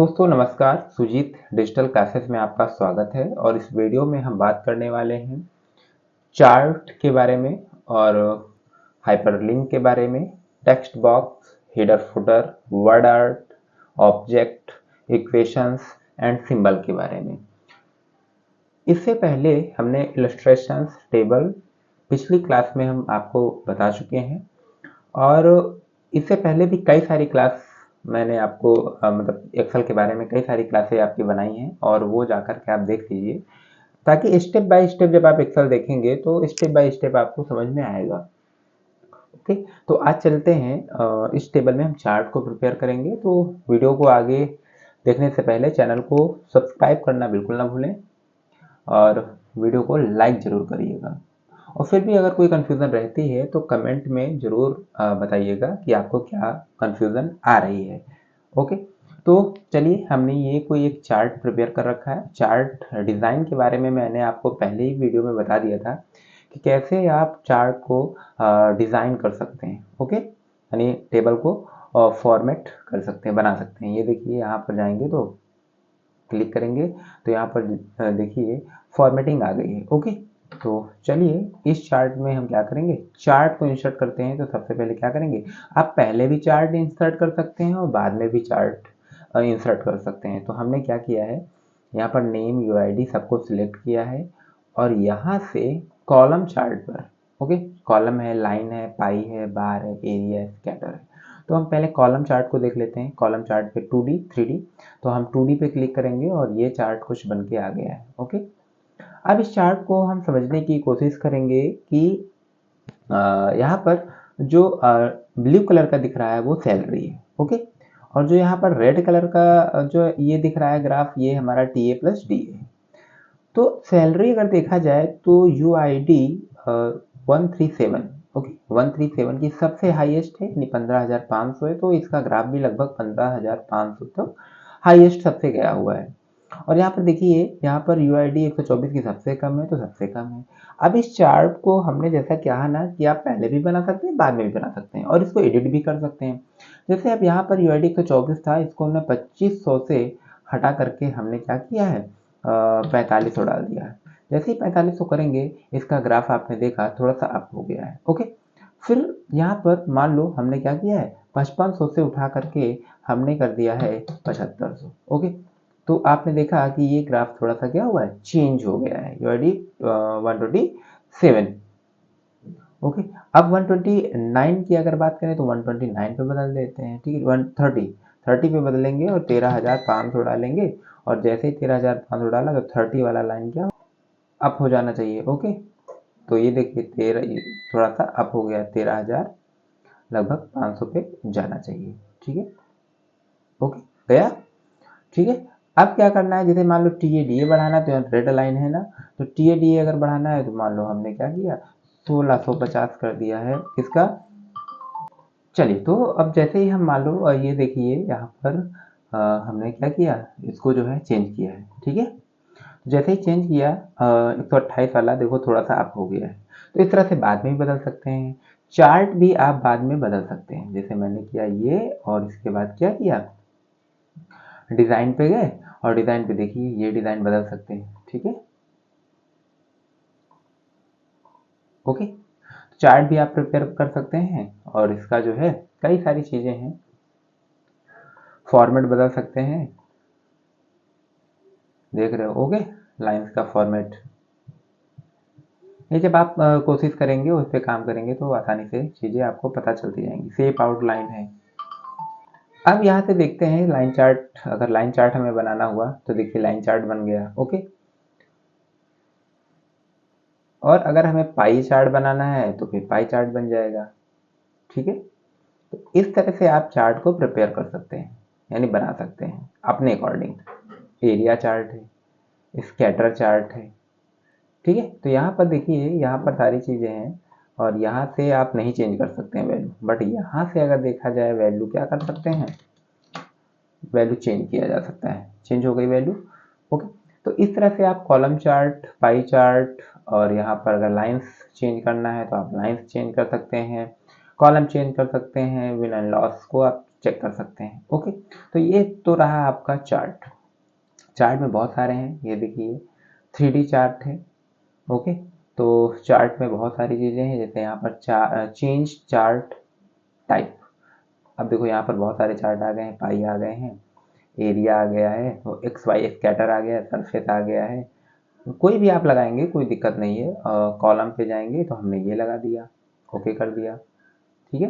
दोस्तों नमस्कार, Sujit digital classes में आपका स्वागत है। और इस वीडियो में हम बात करने वाले हैं चार्ट के बारे में और हाइपरलिंक के बारे में, text box, header footer, word art, object, equations and symbol के बारे में। इससे पहले हमने इलस्ट्रेशंस, टेबल पिछली क्लास में हम आपको बता चुके हैं और इससे पहले भी कई सारी क्लास मैंने आपको मतलब एक्सेल के बारे में कई सारी क्लासें आपकी बनाई हैं और वो जाकर के आप देख लीजिए, ताकि स्टेप बाय स्टेप जब आप एक्सेल देखेंगे तो स्टेप बाय स्टेप आपको समझ में आएगा। ओके, तो आज चलते हैं इस टेबल में हम चार्ट को प्रिपेयर करेंगे। तो वीडियो को आगे देखने से पहले चैनल को सब्सक्राइब करना बिल्कुल ना भूलें और वीडियो को लाइक ज़रूर करिएगा। और फिर भी अगर कोई कन्फ्यूज़न रहती है तो कमेंट में ज़रूर बताइएगा कि आपको क्या कन्फ्यूज़न आ रही है। ओके, तो चलिए, हमने ये कोई एक चार्ट प्रिपेयर कर रखा है। चार्ट डिज़ाइन के बारे में मैंने आपको पहले ही वीडियो में बता दिया था कि कैसे आप चार्ट को डिज़ाइन कर सकते हैं। ओके, यानी टेबल को फॉर्मेट कर सकते हैं, बना सकते हैं। ये देखिए, यहाँ पर जाएंगे तो क्लिक करेंगे तो यहाँ पर देखिए फॉर्मेटिंग आ गई है। ओके, तो चलिए इस चार्ट में हम क्या करेंगे, चार्ट को इंसर्ट करते हैं। तो सबसे पहले क्या करेंगे, आप पहले भी चार्ट इंसर्ट कर सकते हैं और बाद में भी चार्ट इंसर्ट कर सकते हैं। तो हमने क्या किया है, यहाँ पर नेम, यूआईडी सबको सिलेक्ट किया है और यहाँ से कॉलम चार्ट पर, ओके, कॉलम है, लाइन है, पाई है, बार है, एरिया है, स्कैटर है। तो हम पहले कॉलम चार्ट को देख लेते हैं। कॉलम चार्ट पे 2D 3D, तो हम 2D पे क्लिक करेंगे और ये चार्ट कुछ बन के आ गया है। ओके, अब इस चार्ट को हम समझने की कोशिश करेंगे कि यहाँ पर जो ब्लू कलर का दिख रहा है वो सैलरी है। ओके, और जो यहाँ पर रेड कलर का जो ये दिख रहा है ग्राफ, ये हमारा TA प्लस D है। तो सैलरी अगर देखा जाए तो UID 137, ओके, 137 की सबसे हाईएस्ट है, यानी 15,500 है। तो इसका ग्राफ भी लगभग 15,500 तक हाईएस्ट सबसे गया हुआ है। और यहाँ पर देखिए, यहाँ पर UID 124 की सबसे कम है, तो सबसे कम है। अब इस चार्ट को हमने जैसा कहा ना कि आप पहले भी बना सकते हैं, बाद में भी बना सकते हैं और इसको एडिट भी कर सकते हैं। जैसे अब यहाँ पर UID 124 था, इसको हमने 2500 से हटा करके हमने क्या किया है, 4500 डाल दिया है। जैसे ही 4500 करेंगे, इसका ग्राफ आपने देखा थोड़ा सा अप हो गया है। ओके, फिर यहाँ पर मान लो हमने क्या किया है, 5500 से उठा करके हमने कर दिया है 7500। ओके, तो आपने देखा कि ये ग्राफ थोड़ा सा क्या हुआ है, चेंज हो गया है। UID 127। ओके, अब 129 की अगर बात करें तो 129 पे बदल देते हैं। ठीक है, 130 पे बदलेंगे और 13,500 डालेंगे। और जैसे ही 13,500 डाला तो 30 वाला लाइन क्या अप हो जाना चाहिए। ओके, तो ये देखिए 13 थोड़ा सा अप हो गया, 13,000 लगभग 500 पे जाना चाहिए। ठीक है, ओके, गया। ठीक है, अब क्या करना है, जैसे मान लो TADA बढ़ाना है, तो रेड लाइन है ना, तो TADA अगर बढ़ाना है तो मान लो हमने क्या किया, 1650 कर दिया है इसका। चलिए, तो अब जैसे ही हम मान लो ये देखिए यहाँ पर हमने क्या किया, इसको जो है चेंज किया है। ठीक है, जैसे ही चेंज किया 128 वाला देखो थोड़ा सा अप हो गया है। तो इस तरह से बाद में भी बदल सकते हैं। चार्ट भी आप बाद में बदल सकते हैं, जैसे मैंने किया ये और इसके बाद क्या किया, डिज़ाइन पे गए और डिज़ाइन पे देखिए ये डिज़ाइन बदल सकते हैं। ठीक है, ओके, चार्ट भी आप प्रिपेयर कर सकते हैं और इसका जो है कई सारी चीज़ें हैं, फॉर्मेट बदल सकते हैं, देख रहे हो। ओके, लाइंस का फॉर्मेट, ये जब आप कोशिश करेंगे, उस पर काम करेंगे तो आसानी से चीज़ें आपको पता चलती जाएंगी। शेप आउटलाइन है। अब यहाँ से देखते हैं लाइन चार्ट, अगर लाइन चार्ट हमें बनाना हुआ तो देखिए लाइन चार्ट बन गया। ओके, और अगर हमें पाई चार्ट बनाना है तो फिर पाई चार्ट बन जाएगा। ठीक है, तो इस तरह से आप चार्ट को प्रिपेयर कर सकते हैं, यानी बना सकते हैं अपने अकॉर्डिंग। एरिया चार्ट है, स्कैटर चार्ट है। ठीक है, तो यहाँ पर देखिए, यहाँ पर सारी चीज़ें हैं और यहाँ से आप नहीं चेंज कर सकते हैं वैल्यू, बट यहाँ से अगर देखा जाए वैल्यू क्या कर सकते हैं, वैल्यू चेंज किया जा सकता है। चेंज हो गई वैल्यू। ओके, तो इस तरह से आप कॉलम चार्ट, पाई चार्ट और यहाँ पर अगर लाइंस चेंज करना है तो आप लाइंस चेंज कर सकते हैं, कॉलम चेंज कर सकते हैं, विन एंड लॉस को आप चेक कर सकते हैं। ओके, तो ये तो रहा आपका चार्ट। चार्ट में बहुत सारे हैं, ये देखिए 3D चार्ट है। ओके, तो चार्ट में बहुत सारी चीज़ें हैं, जैसे यहाँ पर चेंज चार्ट टाइप। अब देखो यहाँ पर बहुत सारे चार्ट आ गए हैं, पाई आ गए हैं, एरिया आ गया है, तो एक्स वाई स्कैटर आ गया है, सरफेस आ गया है। कोई भी आप लगाएंगे कोई दिक्कत नहीं है। कॉलम पे जाएंगे तो हमने ये लगा दिया, ओके कर दिया, ठीक है।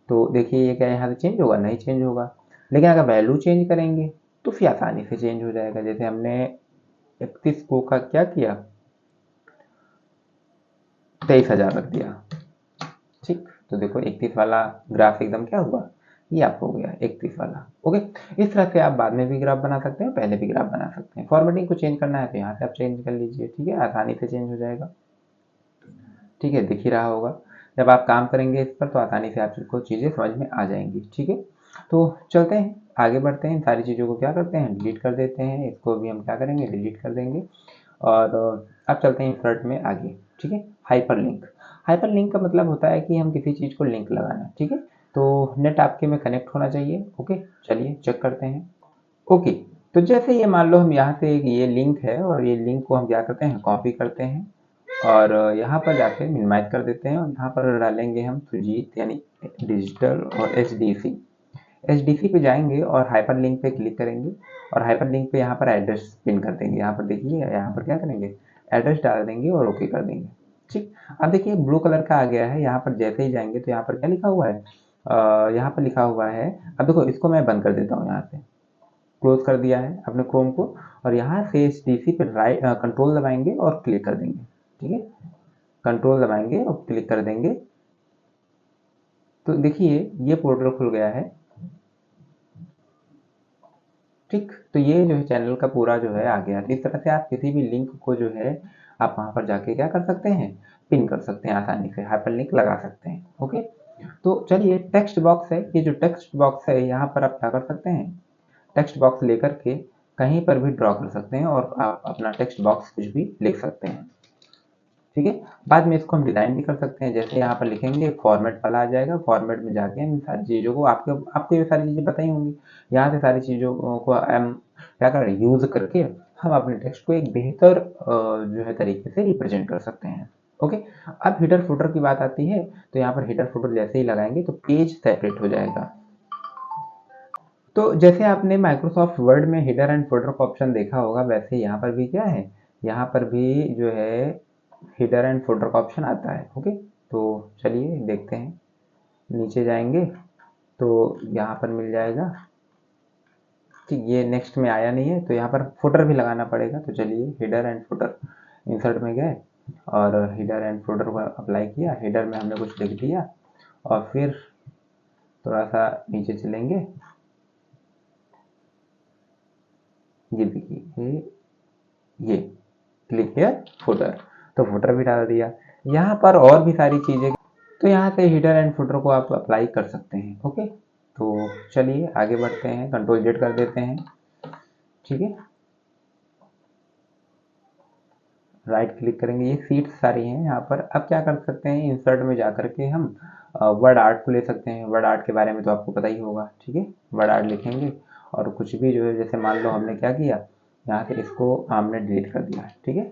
तो देखिए ये क्या यहाँ से चेंज होगा, नहीं चेंज होगा। लेकिन अगर वैल्यू चेंज करेंगे तो फिर आसानी से चेंज हो जाएगा। जैसे हमने 31 को का क्या किया, 23,000 रख दिया, ठीक। तो देखो 31 वाला ग्राफ एकदम क्या हुआ, ये आपको हो गया 31 वाला। ओके, इस तरह से आप बाद में भी ग्राफ बना सकते हैं, पहले भी ग्राफ बना सकते हैं। फॉर्मेटिंग को चेंज करना है तो यहाँ से आप चेंज कर लीजिए, ठीक है, आसानी से चेंज हो जाएगा, ठीक है, दिख ही रहा होगा। जब आप काम करेंगे इस पर तो आसानी से आपको चीज़ें समझ में आ जाएंगी, ठीक है। तो चलते हैं आगे बढ़ते हैं, सारी चीज़ों को क्या करते हैं, डिलीट कर देते हैं। इसको भी हम क्या करेंगे, डिलीट कर देंगे। और अब चलते हैं इंसर्ट में आगे, ठीक है। हाइपरलिंक, हाइपरलिंक का मतलब होता है कि हम किसी चीज़ को लिंक लगाना, ठीक है। तो नेट आपके में कनेक्ट होना चाहिए। ओके, चलिए चेक करते हैं। ओके, तो जैसे ये मान लो हम यहाँ से ये लिंक है और ये लिंक को हम क्या करते हैं, कॉपी करते हैं और यहाँ पर जाके मिनिमाइज कर देते हैं और यहाँ पर डालेंगे हम सुजीत यानी डिजिटल और एच डी सी पे जाएंगे और हाइपर लिंक पे क्लिक करेंगे और हाइपर लिंक पे यहाँ पर एड्रेस पिन कर देंगे। यहाँ पर देखिए यहाँ पर क्या करेंगे, एड्रेस डाल देंगे और ओके कर देंगे, ठीक। अब देखिए ब्लू कलर का आ गया है। यहाँ पर जैसे ही जाएंगे तो यहाँ पर क्या लिखा हुआ है, यहाँ पर लिखा हुआ है। अब देखो इसको मैं बंद कर देता हूँ, यहाँ से क्लोज कर दिया है अपने क्रोम को और यहाँ से एच डी सी पे राइट कंट्रोल दबाएंगे और क्लिक कर देंगे, ठीक है। कंट्रोल दबाएंगे और क्लिक कर देंगे तो देखिए ये पोर्टल खुल गया है, ठीक। तो ये जो है चैनल का पूरा जो है आ गया। इस तरह से आप किसी भी लिंक को जो है आप वहां पर जाके क्या कर सकते हैं, पिन कर सकते हैं, आसानी से हाइपर लिंक लगा सकते हैं। ओके, तो चलिए टेक्स्ट बॉक्स है, ये जो टेक्स्ट बॉक्स है यहाँ पर आप क्या कर सकते हैं, टेक्स्ट बॉक्स लेकर के कहीं पर भी ड्रॉ कर सकते हैं और आप अपना टेक्स्ट बॉक्स कुछ भी लिख सकते हैं, ठीक है। बाद में इसको हम डिजाइन भी कर सकते हैं। जैसे यहाँ पर लिखेंगे फॉर्मेट वाला आ जाएगा, फॉर्मेट में जाके हम सारी चीज़ों को आपको आपको ये सारी चीज़ें बताई होंगी, यहाँ से सारी चीज़ों को हम क्या कर यूज करके हम अपने टेक्स्ट को एक बेहतर जो है तरीके से रिप्रेजेंट कर सकते हैं। ओके, अब हिडर फुटर की बात आती है तो यहाँ पर हिडर फुटर जैसे ही लगाएंगे तो पेज सेपरेट हो जाएगा। तो जैसे आपने माइक्रोसॉफ्ट वर्ड में हिडर एंड फुटर का ऑप्शन देखा होगा, वैसे यहाँ पर भी क्या है, यहाँ पर भी जो है हिडर एंड फुटर का ऑप्शन आता है। ओके, तो चलिए देखते हैं, नीचे जाएंगे तो यहाँ पर मिल जाएगा, ठीक। ये नेक्स्ट में आया नहीं है तो यहाँ पर फुटर भी लगाना पड़ेगा। तो चलिए हिडर एंड फुटर इंसर्ट में गए और हिडर एंड फुटर को अप्लाई किया। हिडर में हमने कुछ लिख दिया और फिर थोड़ा सा नीचे चलेंगे, ये देखिए ये क्लिक हियर फुटर, तो फुटर भी डाल दिया। यहाँ पर और भी सारी चीज़ें, तो यहाँ से हिडर एंड फुटर को आप अप्लाई कर सकते हैं। ओके, तो चलिए आगे बढ़ते हैं, कंट्रोल जेड कर देते हैं, ठीक है। राइट क्लिक करेंगे, ये सीट्स सारी हैं यहाँ पर। अब क्या कर सकते हैं, इंसर्ट में जा करके हम वर्ड आर्ट को ले सकते हैं। वर्ड आर्ट के बारे में तो आपको पता ही होगा, ठीक है। वर्ड आर्ट लिखेंगे और कुछ भी जो है, जैसे मान लो हमने क्या किया, यहाँ से इसको हमने डिलीट कर दिया, ठीक है,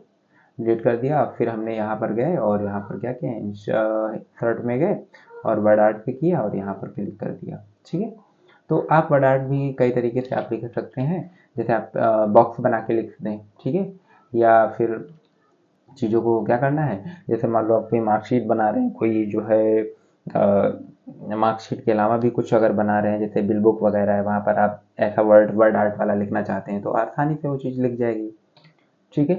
डिलीट कर दिया। फिर हमने यहाँ पर गए और यहाँ पर क्या किया, इंसर्ट में गए और वर्ड आर्ट पे किया और यहाँ पर क्लिक कर दिया, ठीक है। तो आप वर्ड आर्ट भी कई तरीके से आप लिख सकते हैं, जैसे आप बॉक्स बना के लिख दें, ठीक है, या फिर चीज़ों को क्या करना है, जैसे मान लो आप कोई मार्कशीट बना रहे हैं, कोई जो है मार्कशीट के अलावा भी कुछ अगर बना रहे हैं, जैसे बिल बुक वगैरह है, वहाँ पर आप ऐसा वर्ड आर्ट वाला लिखना चाहते हैं तो आसानी से वो चीज़ लिख जाएगी, ठीक है।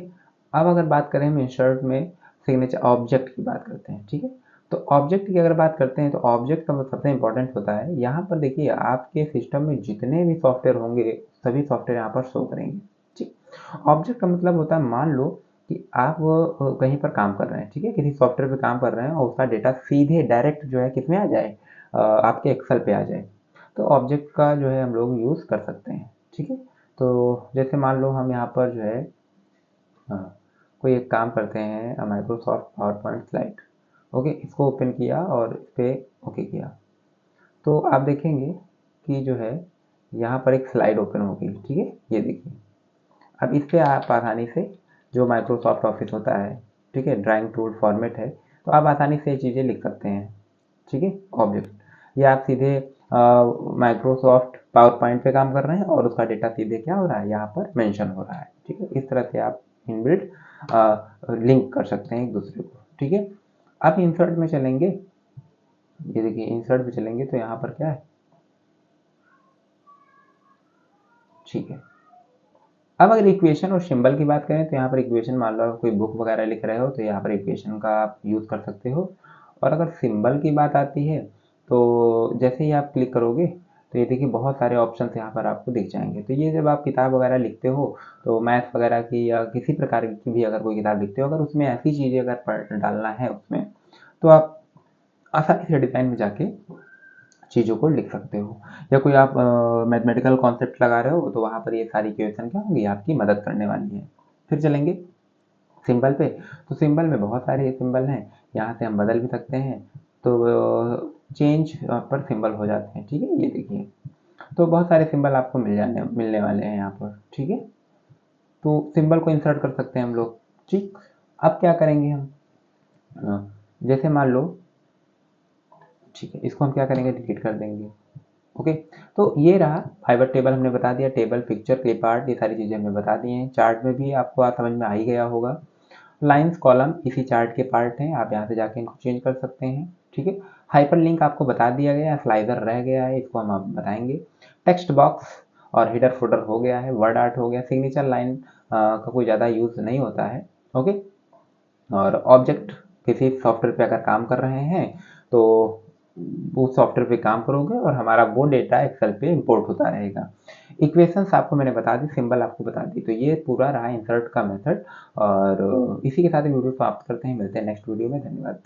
अब अगर बात करें हम इंसर्ट में सिग्नेचर ऑब्जेक्ट की बात करते हैं, ठीक है। तो ऑब्जेक्ट की अगर बात करते हैं तो ऑब्जेक्ट का सबसे इंपॉर्टेंट होता है, यहाँ पर देखिए आपके सिस्टम में जितने भी सॉफ्टवेयर होंगे सभी सॉफ्टवेयर यहाँ पर शो करेंगे, ठीक। ऑब्जेक्ट का मतलब होता है, मान लो कि आप कहीं पर काम कर रहे हैं, ठीक है, किसी सॉफ्टवेयर पे काम कर रहे हैं और उसका डेटा सीधे डायरेक्ट जो है किसमें आ जाए, आपके एक्सेल पे आ जाए, तो ऑब्जेक्ट का जो है हम लोग यूज़ कर सकते हैं, ठीक है। तो जैसे मान लो हम यहाँ पर जो है हाँ, कोई एक काम करते हैं, Microsoft power point slide. Okay, इसको ओपन किया और इस पर ओके किया तो आप देखेंगे आपकी जो है यहाँ पर एक स्लाइड ओपन होगी, ठीक है, ये देखिए। अब इस पे आप आसानी से जो माइक्रोसॉफ्ट ऑफिस होता है, ठीक है, ड्राइंग टूल फॉर्मेट है, तो आप आसानी से ये चीज़ें लिख सकते हैं, ठीक है, ऑब्जेक्ट। या आप सीधे माइक्रोसॉफ्ट पावर पॉइंट पे काम कर रहे हैं और उसका डेटा सीधे क्या हो रहा है, यहाँ पर मेंशन हो रहा है, ठीक है। इस तरह से आप इनबिल्ट लिंक कर सकते हैं एक दूसरे को, ठीक है। अब इंसर्ट में चलेंगे, ये देखिए इंसर्ट में चलेंगे तो यहाँ पर क्या है, ठीक है। अब अगर इक्वेशन और सिंबल की बात करें तो यहाँ पर इक्वेशन, मान लो आप कोई बुक वगैरह लिख रहे हो तो यहाँ पर इक्वेशन का आप यूज़ कर सकते हो। और अगर सिंबल की बात आती है तो जैसे ही आप क्लिक करोगे तो ये देखिए बहुत सारे ऑप्शंस यहाँ पर आपको दिख जाएंगे। तो ये जब आप किताब वगैरह लिखते हो तो मैथ्स वगैरह की या किसी प्रकार की भी अगर कोई किताब लिखते हो, अगर उसमें ऐसी चीज़ें अगर डालना है उसमें, तो आप आसानी से डिज़ाइन में जाके चीज़ों को लिख सकते हो। या कोई आप मैथमेटिकल कॉन्सेप्ट लगा रहे हो तो वहाँ पर ये सारी इक्वेशन क्या होंगी, आपकी मदद करने वाली है। फिर चलेंगे सिंबल पे, तो सिंबल में बहुत सारे सिंबल हैं, यहाँ से हम बदल भी सकते हैं। तो चेंज पर सिंबल हो जाते हैं, ठीक है, ये देखिए। तो बहुत सारे सिंबल आपको मिलने वाले हैं यहाँ पर, ठीक है। तो सिंबल को इंसर्ट कर सकते हैं हम लोग, ठीक। अब क्या करेंगे हम, जैसे मान लो, ठीक है, इसको हम क्या करेंगे, डिलीट कर देंगे। ओके, तो ये रहा फाइबर टेबल, हमने बता दिया। टेबल, पिक्चर, क्लिप आर्ट, ये सारी चीज़ें हमने बता दी हैं। चार्ट में भी आपको आज समझ में आ ही गया होगा। लाइंस, कॉलम इसी चार्ट के पार्ट हैं, आप यहाँ से जाके इनको चेंज कर सकते हैं, ठीक है। हाइपर लिंक आपको बता दिया गया है, स्लाइडर रह गया है, इसको हम आप बताएंगे। टेक्स्ट बॉक्स और हेडर फोल्डर हो गया है, वर्ड आर्ट हो गया। सिग्नेचर लाइन का कोई ज़्यादा यूज़ नहीं होता है, ओके। और ऑब्जेक्ट, किसी सॉफ्टवेयर पे अगर काम कर रहे हैं तो उस सॉफ्टवेयर पे काम करोगे और हमारा वो डेटा एक्सेल पे इंपोर्ट होता रहेगा। इक्वेशंस आपको मैंने बता दी, सिंबल आपको बता दी। तो ये पूरा रहा इंसर्ट का मेथड। और इसी के साथ वीडियो समाप्त करते हैं, मिलते हैं नेक्स्ट वीडियो में। धन्यवाद।